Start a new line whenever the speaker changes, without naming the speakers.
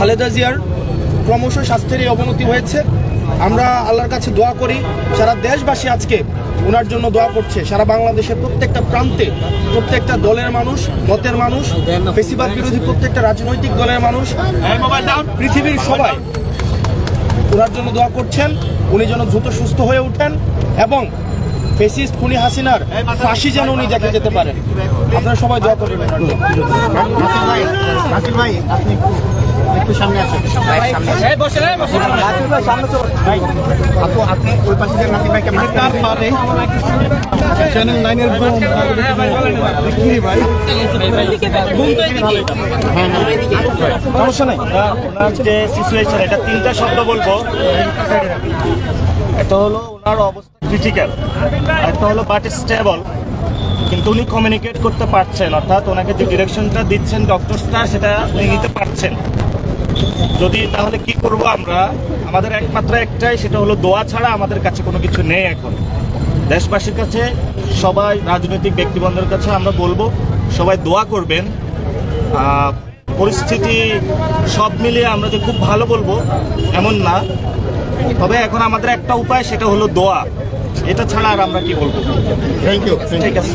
খালেদা জিয়ার ক্রমশ স্বাস্থ্যের এই অবনতি হয়েছে। আমরা আল্লাহর কাছে দোয়া করি, সারা দেশবাসী আজকে ওনার জন্য দোয়া করছে। সারা বাংলাদেশের প্রত্যেকটা প্রান্তে প্রত্যেকটা দলের মানুষ, মতের মানুষ, ফেসিবাদ বিরোধী প্রত্যেকটা রাজনৈতিক দলের মানুষ, পৃথিবীর সবাই ওনার জন্য দোয়া করছেন। উনি যেন দ্রুত সুস্থ হয়ে ওঠেন এবং ফেসিস্ট খুনি হাসিনার ফাঁসি যেন উনি দেখে যেতে পারেন। আপনারা সবাই দোয়া করবেন ওনার জন্য।
নাসির ভাই আপনি একটু সামনে আসেন। আপু আপনি ওই পাশে যে নাসির ভাইকে চ্যানেল 9 এর
সমস্যা নাই। ওনার যে সিচুয়েশন, এটা তিনটা শব্দ বলবো। একটা হলো ওনার অবস্থা ক্রিটিক্যাল, একটা হলো বাট স্টেবল, কিন্তু উনি কমিউনিকেট করতে পারছেন, অর্থাৎ ওনাকে যে ডিরেকশনটা দিচ্ছেন ডক্টরসটা সেটা উনি নিতে পারছেন। যদি তাহলে কি করব আমরা, আমাদের একমাত্র একটাই, সেটা হলো দোয়া ছাড়া আমাদের কাছে কোনো কিছু নেই এখন। দেশবাসীর কাছে, সবাই রাজনৈতিক ব্যক্তিবর্গের কাছে আমরা বলবো সবাই দোয়া করবেন। পরিস্থিতি সব মিলিয়ে আমরা যে খুব ভালো বলবো এমন না, তবে এখন আমাদের একটা উপায়, সেটা হলো দোয়া। এটা ছাড়া আর আমরা কি বলবো।
Thank you.
ঠিক আছে।